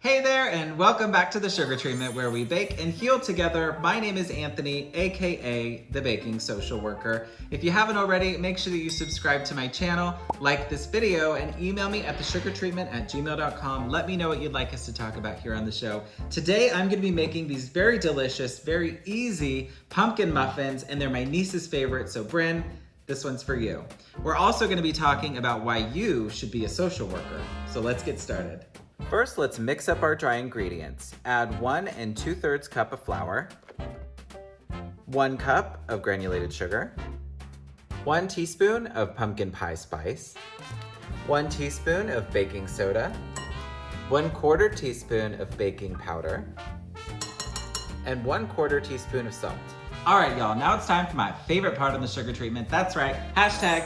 Hey there, and welcome back to the Sugar Treatment, where we bake and heal together. My name is Anthony, aka the Baking Social Worker. If you haven't already, make sure that you subscribe to my channel, like this video, and email me at thesugartreatment@gmail.com. Let me know what you'd like us to talk about here on the show. Today, I'm gonna be making these very delicious, very easy pumpkin muffins, and they're my niece's favorite, so Bryn, this one's for you. We're also gonna be talking about why you should be a social worker. So let's get started. First, let's mix up our dry ingredients. Add 1 2/3 cup of flour, 1 cup of granulated sugar, 1 teaspoon of pumpkin pie spice, 1 teaspoon of baking soda, 1/4 teaspoon of baking powder, and 1/4 teaspoon of salt. All right, y'all, now it's time for my favorite part of the sugar treatment. That's right,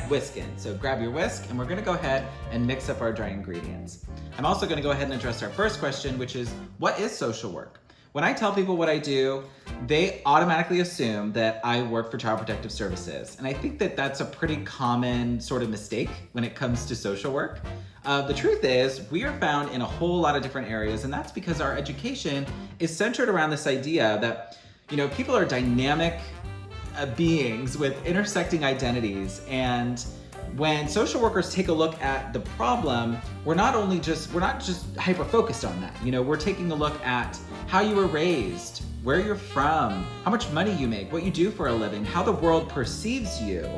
#whiskin'. So grab your whisk, and we're gonna go ahead and mix up our dry ingredients. I'm also gonna go ahead and address our first question, which is, what is social work? When I tell people what I do, they automatically assume that I work for Child Protective Services. And I think that that's a pretty common sort of mistake when it comes to social work. The truth is, we are found in a whole lot of different areas, and that's because our education is centered around this idea that people are dynamic beings with intersecting identities, and when social workers take a look at the problem, we're not just hyper-focused on that. We're taking a look at how you were raised, where you're from, how much money you make, what you do for a living, how the world perceives you.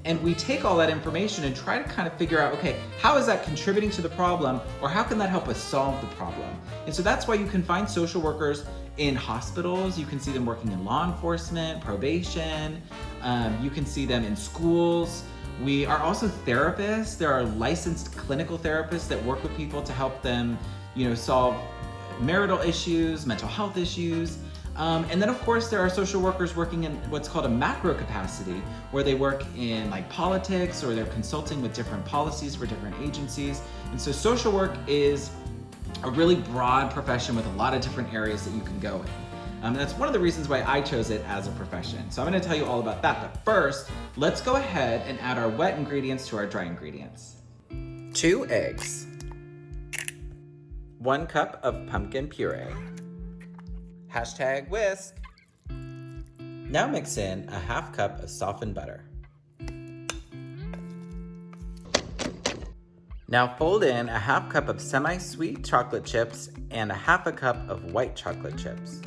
And we take all that information and try to kind of figure out, okay, how is that contributing to the problem, or how can that help us solve the problem? And so that's why you can find social workers in hospitals. You can see them working in law enforcement, probation. You can see them in schools. We are also therapists. There are licensed clinical therapists that work with people to help them, solve marital issues, mental health issues. And then of course there are social workers working in what's called a macro capacity, where they work in like politics, or they're consulting with different policies for different agencies. And so social work is a really broad profession with a lot of different areas that you can go in. And that's one of the reasons why I chose it as a profession. So I'm gonna tell you all about that, but first, let's go ahead and add our wet ingredients to our dry ingredients. 2 eggs, 1 cup of pumpkin puree, #whisk. Now mix in a 1/2 cup of softened butter. Now fold in a 1/2 cup of semi-sweet chocolate chips and a 1/2 cup of white chocolate chips.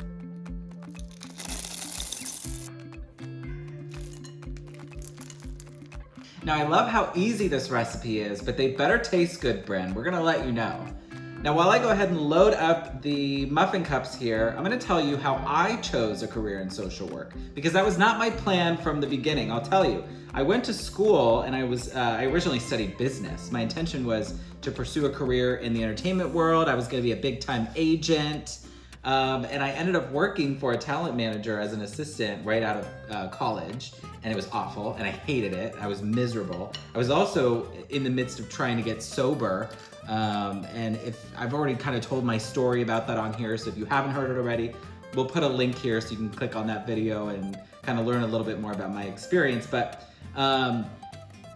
Now I love how easy this recipe is, but they better taste good, Bryn. We're gonna let you know. Now while I go ahead and load up the muffin cups here, I'm gonna tell you how I chose a career in social work, because that was not my plan from the beginning. I'll tell you, I went to school and I originally studied business. My intention was to pursue a career in the entertainment world. I was gonna be a big time agent. And I ended up working for a talent manager as an assistant right out of college, and it was awful, and I hated it. I was miserable. I was also in the midst of trying to get sober, and if I've already kind of told my story about that on here, so if you haven't heard it already, we'll put a link here so you can click on that video and kind of learn a little bit more about my experience. But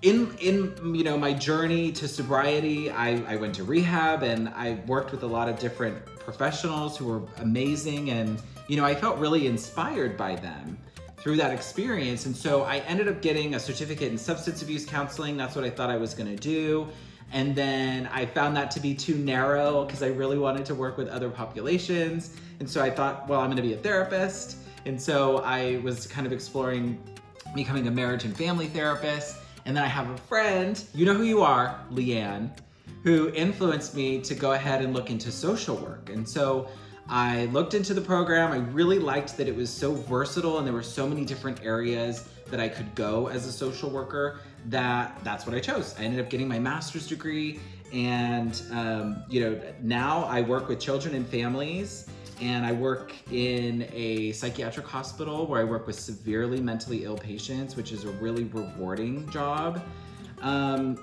in my journey to sobriety, I went to rehab, and I worked with a lot of different professionals who were amazing, and I felt really inspired by them through that experience. And so I ended up getting a certificate in substance abuse counseling. That's what I thought I was gonna do. And then I found that to be too narrow, because I really wanted to work with other populations. And so I thought, well, I'm gonna be a therapist. And so I was kind of exploring becoming a marriage and family therapist. And then I have a friend, you know who you are, Leanne, who influenced me to go ahead and look into social work. And so I looked into the program. I really liked that it was so versatile, and there were so many different areas that I could go as a social worker, that's what I chose. I ended up getting my master's degree, and now I work with children and families, and I work in a psychiatric hospital where I work with severely mentally ill patients, which is a really rewarding job. And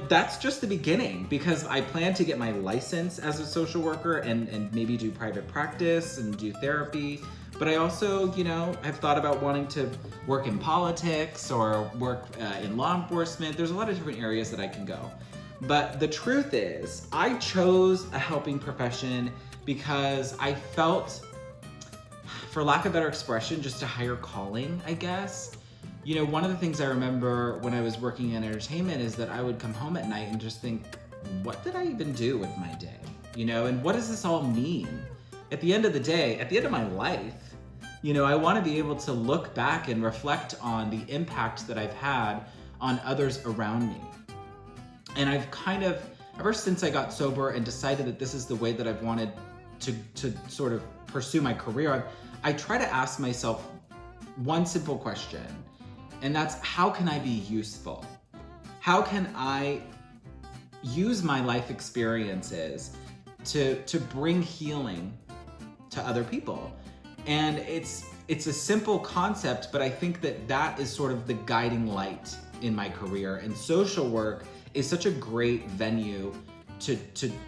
that's just the beginning, because I plan to get my license as a social worker and maybe do private practice and do therapy. But I also, have thought about wanting to work in politics or work in law enforcement. There's a lot of different areas that I can go. But the truth is, I chose a helping profession because I felt, for lack of better expression, just a higher calling, I guess. You know, one of the things I remember when I was working in entertainment is that I would come home at night and just think, what did I even do with my day? You know, and what does this all mean? At the end of the day, at the end of my life, you know, I want to be able to look back and reflect on the impact that I've had on others around me. And I've kind of, ever since I got sober and decided that this is the way that I've wanted to sort of pursue my career, I try to ask myself one simple question, and that's, how can I be useful? How can I use my life experiences to bring healing to other people? And it's a simple concept, but I think that that is sort of the guiding light in my career. And social work is such a great venue to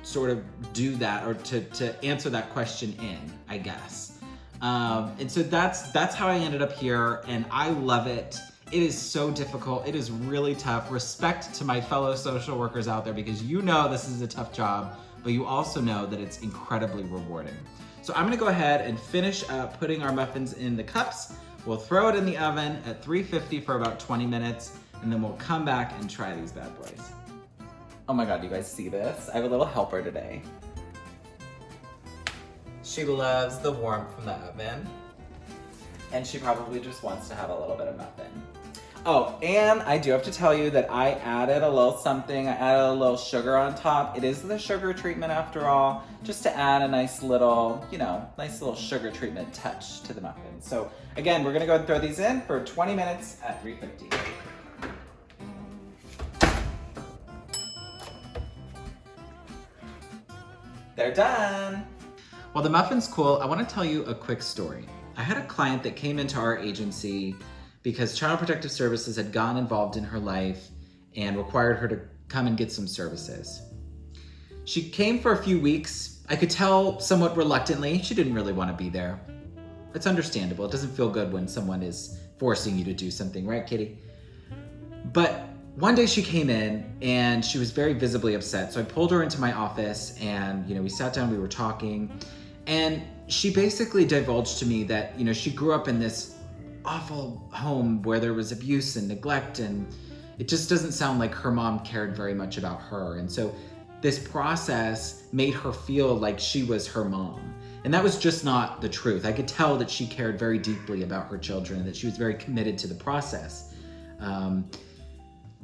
sort of do that, or to answer that question in, I guess. And so that's how I ended up here, and I love it. It is so difficult. It is really tough. Respect to my fellow social workers out there, because you know this is a tough job, but you also know that it's incredibly rewarding. So I'm gonna go ahead and finish up putting our muffins in the cups. We'll throw it in the oven at 350 for about 20 minutes, and then we'll come back and try these bad boys. Oh my God, you guys see this? I have a little helper today. She loves the warmth from the oven, and she probably just wants to have a little bit of muffin. Oh, and I do have to tell you that I added a little something. I added a little sugar on top. It is the sugar treatment after all, just to add a nice little, you know, nice little sugar treatment touch to the muffin. So again, we're gonna go ahead and throw these in for 20 minutes at 350. They're done. While the muffin's cool, I wanna tell you a quick story. I had a client that came into our agency because Child Protective Services had gotten involved in her life and required her to come and get some services. She came for a few weeks. I could tell somewhat reluctantly, she didn't really want to be there. It's understandable. It doesn't feel good when someone is forcing you to do something, right, Kitty? But one day she came in and she was very visibly upset. So I pulled her into my office and, you know, we sat down, we were talking, and she basically divulged to me that, you know, she grew up in this awful home where there was abuse and neglect, and it just doesn't sound like her mom cared very much about her. And so this process made her feel like she was her mom. And that was just not the truth. I could tell that she cared very deeply about her children and that she was very committed to the process.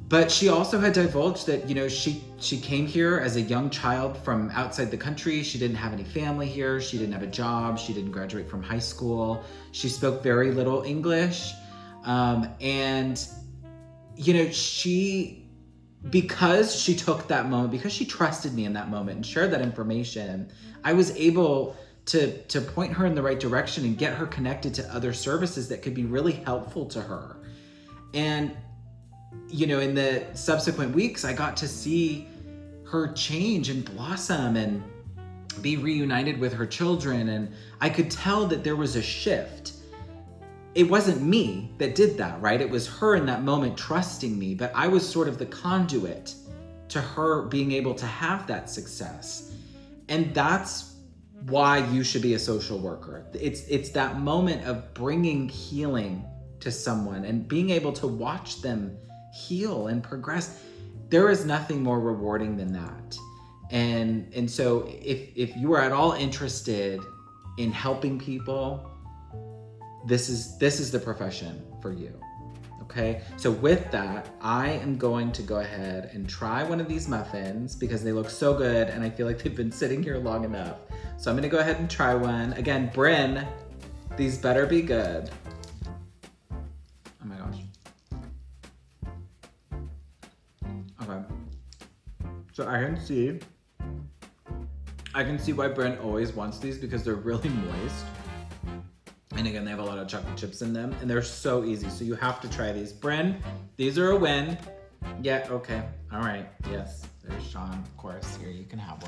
But she also had divulged that, you know, she came here as a young child from outside the country. She didn't have any family here. She didn't have a job. She didn't graduate from high school. She spoke very little English. And, you know, because she took that moment, because she trusted me in that moment and shared that information, I was able to point her in the right direction and get her connected to other services that could be really helpful to her. And you know, in the subsequent weeks, I got to see her change and blossom and be reunited with her children. And I could tell that there was a shift. It wasn't me that did that, right? It was her in that moment trusting me, but I was sort of the conduit to her being able to have that success. And that's why you should be a social worker. It's that moment of bringing healing to someone and being able to watch them heal and progress. There is nothing more rewarding than that. And so if you are at all interested in helping people, this is the profession for you. Okay, so with that, I am going to go ahead and try one of these muffins because they look so good and I feel like they've been sitting here long enough. So I'm gonna go ahead and try one. Again, Bryn, these better be good. Oh my gosh. Okay. So I can see why Bryn always wants these because they're really moist. And again, they have a lot of chocolate chips in them and they're so easy. So you have to try these. Bryn, these are a win. Yeah, okay. All right, yes. There's Sean, of course. Here, you can have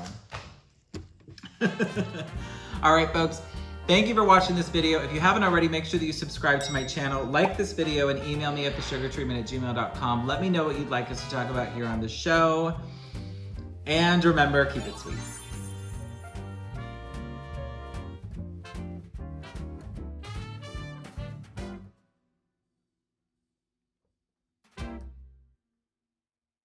one. All right, folks. Thank you for watching this video. If you haven't already, make sure that you subscribe to my channel, like this video, and email me at thesugartreatment@gmail.com. Let me know what you'd like us to talk about here on the show. And remember, keep it sweet.